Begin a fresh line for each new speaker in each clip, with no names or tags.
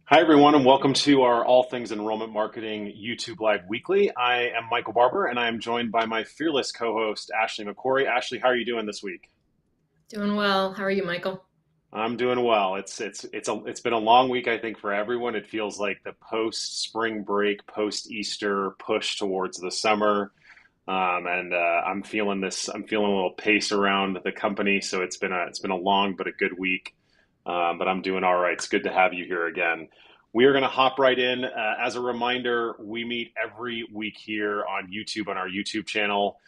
Hi, everyone, and welcome to our All Things Enrollment Marketing YouTube Live Weekly. I am Michael Barber, and I am joined by my fearless co-host, Ashley McCory. Ashley, how are you doing this week?
Doing well. How are you, Michael?
I'm doing well. It's been a long week, I think, for everyone. It feels like the post spring break, post Easter push towards the summer, and I'm feeling this. I'm feeling a little pace around the company, so it's been a long but a good week. But I'm doing all right. It's good to have you here again. We are going to hop right in. As a reminder, we meet every week here on YouTube on our YouTube channel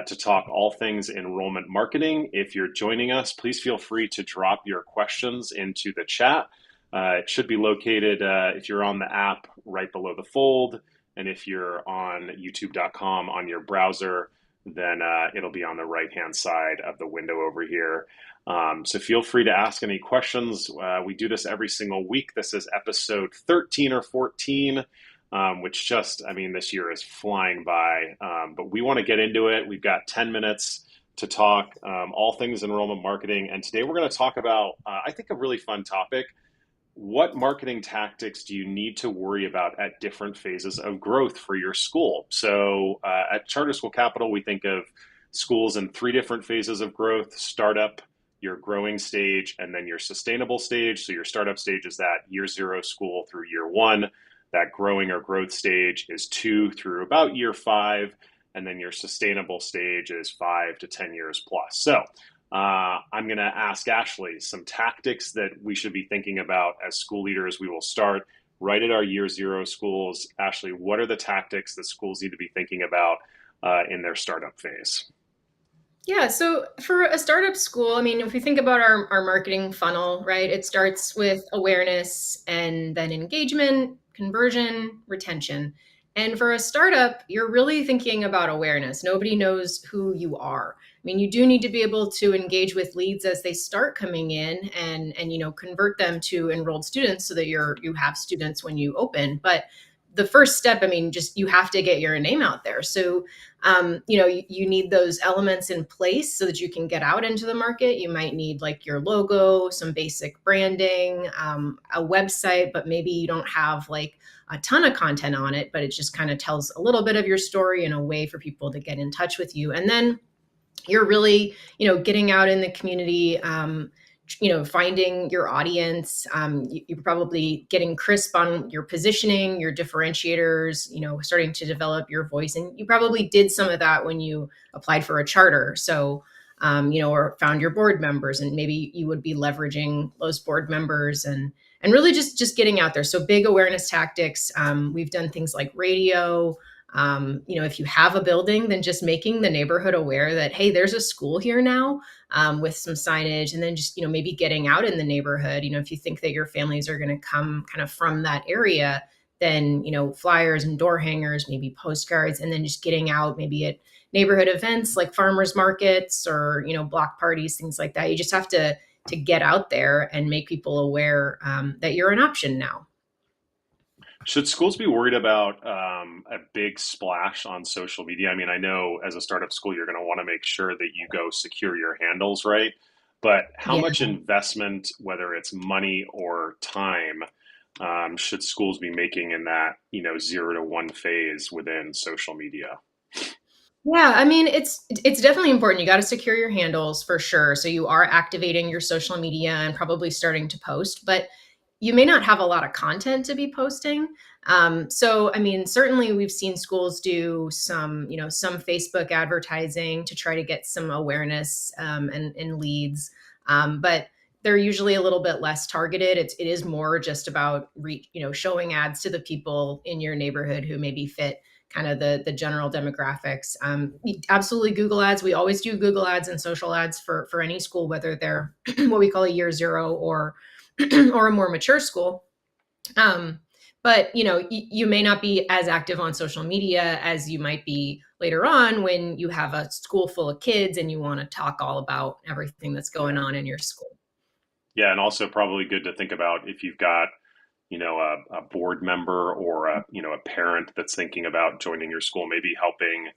to talk all things enrollment marketing. If you're joining us, please feel free to drop your questions into the chat. It should be located, if you're on the app, right below the fold. And if you're on youtube.com on your browser, then it'll be on the right hand side of the window over here. So feel free to ask any questions. We do this every single week. This is episode 13 or 14, which I mean, this year is flying by. But we want to get into it. We've got 10 minutes to talk all things enrollment marketing. And today we're going to talk about, I think, a really fun topic. What marketing tactics do you need to worry about at different phases of growth for your school? So at Charter School Capital, we think of schools in three different phases of growth: startup, your growing stage, and then your sustainable stage. So your startup stage is that year zero school through year one. That growing or growth stage is two through about year five. And then your sustainable stage is 5 to 10 years plus. So I'm going to ask Ashley some tactics that we should be thinking about as school leaders. We will start right at our year zero schools. Ashley, what are the tactics that schools need to be thinking about in their startup phase?
Yeah, so for a startup school, I mean, if we think about our marketing funnel, right, it starts with awareness and then engagement, conversion, retention. And for a startup, you're really thinking about awareness. Nobody knows who you are. I mean, you do need to be able to engage with leads as they start coming in and convert them to enrolled students so that you have students when you open. But the first step, I mean, just you have to get your name out there. So you need those elements in place so that you can get out into the market. You might need like your logo, some basic branding, a website, but maybe you don't have like a ton of content on it, but it just kind of tells a little bit of your story and a way for people to get in touch with you. And then you're really, getting out in the community, finding your audience. You're probably getting crisp on your positioning, your differentiators, starting to develop your voice. And you probably did some of that when you applied for a charter. So, or found your board members, and maybe you would be leveraging those board members and really just getting out there. So big awareness tactics. We've done things like radio. If you have a building, then just making the neighborhood aware that, hey, there's a school here now, with some signage, and then just, maybe getting out in the neighborhood. If you think that your families are going to come kind of from that area, then, flyers and door hangers, maybe postcards, and then just getting out maybe at neighborhood events like farmers markets or, block parties, things like that. You just have to get out there and make people aware that you're an option now.
Should schools be worried about a big splash on social media? I mean, I know as a startup school, you're going to want to make sure that you go secure your handles, right? But how
Yeah.
much investment, whether it's money or time, should schools be making in that, 0 to 1 phase within social media?
Yeah, I mean, it's definitely important. You got to secure your handles for sure. So you are activating your social media and probably starting to post, but you may not have a lot of content to be posting. So I mean, certainly we've seen schools do some Facebook advertising to try to get some awareness and leads, but they're usually a little bit less targeted. It is more just about showing ads to the people in your neighborhood who maybe fit kind of the general demographics. Absolutely Google ads. We always do Google ads and social ads for any school, whether they're what we call a year zero or or a more mature school. Um, but you may not be as active on social media as you might be later on when you have a school full of kids and you want to talk all about everything that's going
Yeah.
on in your school.
Yeah, and also probably good to think about if you've got, a board member or a parent that's thinking about joining your school, maybe helping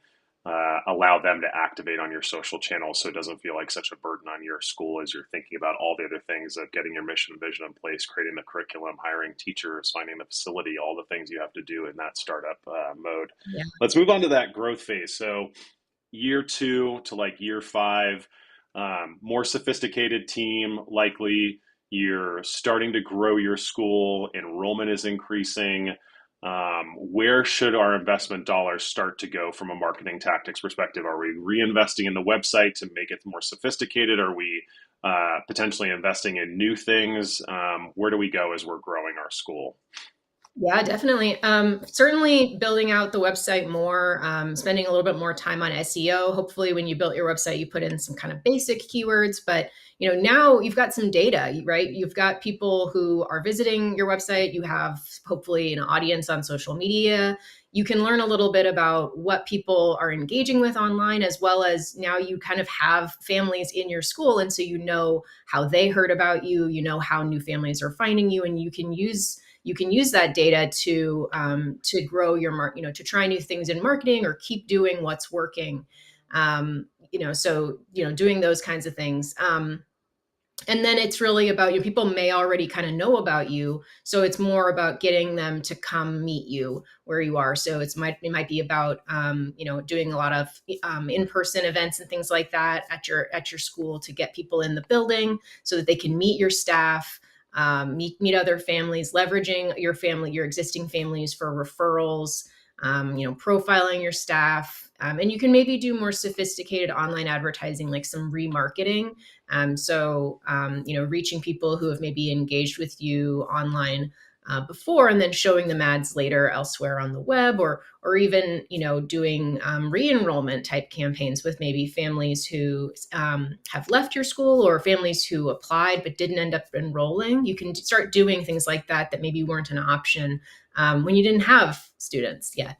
allow them to activate on your social channels so it doesn't feel like such a burden on your school as you're thinking about all the other things of getting your mission and vision in place, creating the curriculum, hiring teachers, finding the facility, all the things you have to do in that startup mode.
Yeah.
Let's move on to that growth phase. So, year two to like year five, more sophisticated team, likely you're starting to grow your school, enrollment is increasing. Where should our investment dollars start to go from a marketing tactics perspective? Are we reinvesting in the website to make it more sophisticated? Are we potentially investing in new things? Where do we go as we're growing our school?
Yeah, definitely. Certainly building out the website more, spending a little bit more time on SEO. Hopefully, when you built your website, you put in some kind of basic keywords. But now you've got some data, right? You've got people who are visiting your website. You have hopefully an audience on social media. You can learn a little bit about what people are engaging with online, as well as now you kind of have families in your school, and so you know how they heard about you. You know how new families are finding you, and you can use that data to grow your to try new things in marketing or keep doing what's working. So doing those kinds of things. And then it's really about people may already kind of know about you, so it's more about getting them to come meet you where you are. So it might be about doing a lot of in-person events and things like that at your school to get people in the building so that they can meet your staff, meet other families, leveraging your existing families for referrals, profiling your staff. And you can maybe do more sophisticated online advertising, like some remarketing. Reaching people who have maybe engaged with you online before, and then showing them ads later elsewhere on the web, or even doing re-enrollment type campaigns with maybe families who have left your school, or families who applied but didn't end up enrolling. You can start doing things like that maybe weren't an option when you didn't have students yet.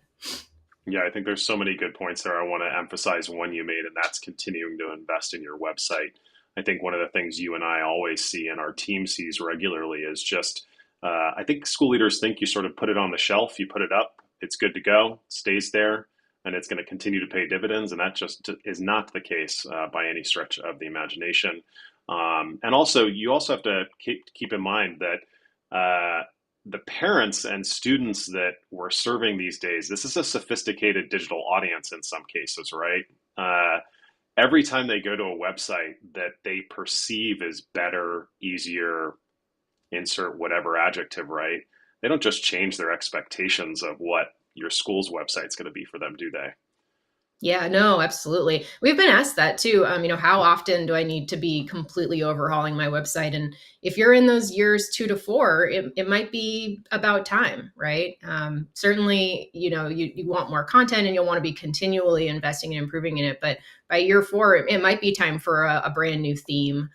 Yeah, I think there's so many good points there. I want to emphasize one you made, and that's continuing to invest in your website. I think one of the things you and I always see and our team sees regularly is just, I think school leaders think you sort of put it on the shelf, you put it up, it's good to go, it stays there, and it's going to continue to pay dividends. And that just is not the case by any stretch of the imagination. And also, you also have to keep in mind that the parents and students that we're serving these days, this is a sophisticated digital audience in some cases, right? Every time they go to a website that they perceive as better, easier, insert whatever adjective, right? They don't just change their expectations of what your school's website's going to be for them, do they?
Yeah, no, absolutely. We've been asked that too. How often do I need to be completely overhauling my website? And if you're in those years 2 to 4, it might be about time, right? Certainly, you want more content and you'll want to be continually investing and improving in it. But by year 4, it might be time for a brand new theme,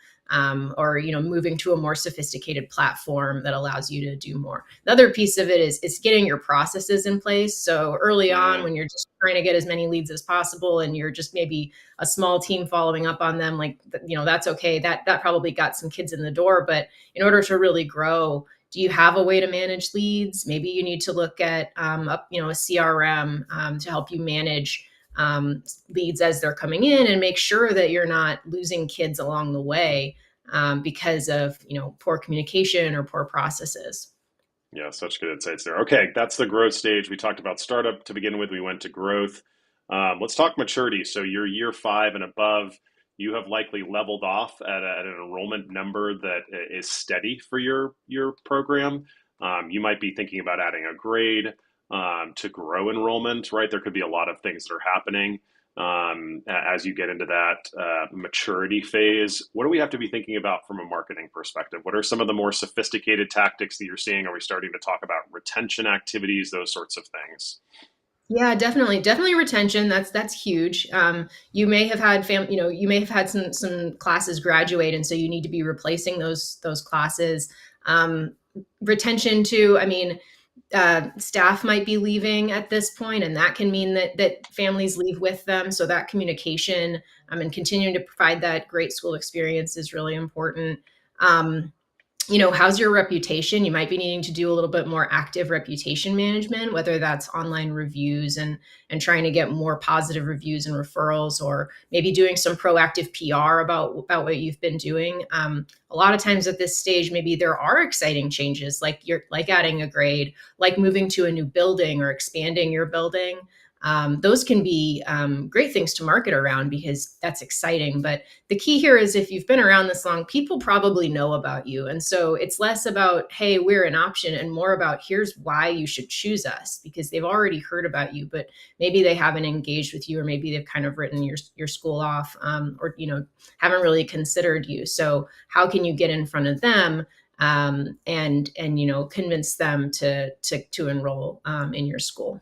or moving to a more sophisticated platform that allows you to do more. The other piece of it is getting your processes in place. So early on,
Mm,
when you're just trying to get as many leads as possible, and you're just maybe a small team following up on them, like that's okay. That probably got some kids in the door. But in order to really grow, do you have a way to manage leads? Maybe you need to look at a CRM to help you manage leads as they're coming in, and make sure that you're not losing kids along the way because of poor communication or poor processes.
yeah, such good insights there. Okay, that's the growth stage. We talked about startup to begin with. We went to growth. Let's talk maturity. So you're year five and above. You have likely leveled off at an enrollment number that is steady for your program. You might be thinking about adding a grade to grow enrollment, right? There could be a lot of things that are happening as you get into that maturity phase. What do we have to be thinking about from a marketing perspective? What are some of the more sophisticated tactics that you're seeing? Are we starting to talk about retention activities, those sorts of things?
Yeah, definitely retention. That's huge. You may have had you may have had some classes graduate, and so you need to be replacing those classes. Um, Retention too. I mean, staff might be leaving at this point, and that can mean that families leave with them. So that communication, and continuing to provide that great school experience is really important. Um, how's your reputation? You might be needing to do a little bit more active reputation management, whether that's online reviews and trying to get more positive reviews and referrals, or maybe doing some proactive PR about what you've been doing. A lot of times at this stage, maybe there are exciting changes, like adding a grade, like moving to a new building or expanding your building. Those can be great things to market around because that's exciting. But the key here is if you've been around this long, people probably know about you. And so it's less about, hey, we're an option, and more about here's why you should choose us, because they've already heard about you, but maybe they haven't engaged with you, or maybe they've kind of written your school off, or haven't really considered you. So how can you get in front of them, and convince them to enroll in your school?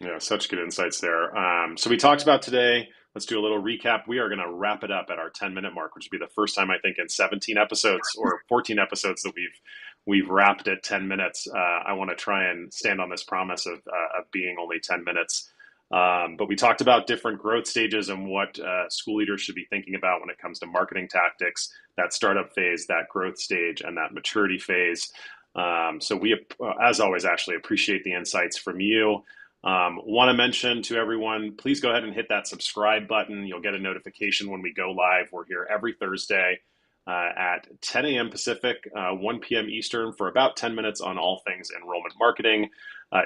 Yeah, such good insights there. So we talked about today. Let's do a little recap. We are going to wrap it up at our 10-minute mark, which would be the first time I think in 17 episodes or 14 episodes that we've wrapped at 10 minutes. I want to try and stand on this promise of being only 10 minutes. But we talked about different growth stages and what school leaders should be thinking about when it comes to marketing tactics, that startup phase, that growth stage, and that maturity phase. So we, as always, Ashley, appreciate the insights from you. Want to mention to everyone, please go ahead and hit that subscribe button. You'll get a notification when we go live. We're here every Thursday at 10 a.m. Pacific, 1 p.m. Eastern for about 10 minutes on all things enrollment marketing.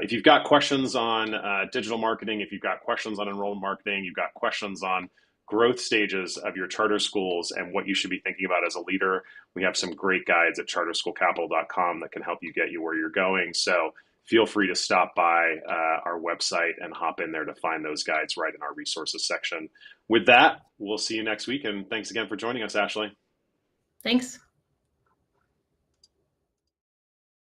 If you've got questions on digital marketing, if you've got questions on enrollment marketing, you've got questions on growth stages of your charter schools and what you should be thinking about as a leader, we have some great guides at charterschoolcapital.com that can help you get you where you're going. So feel free to stop by our website and hop in there to find those guides right in our resources section. With that, we'll see you next week. And thanks again for joining us, Ashley.
Thanks.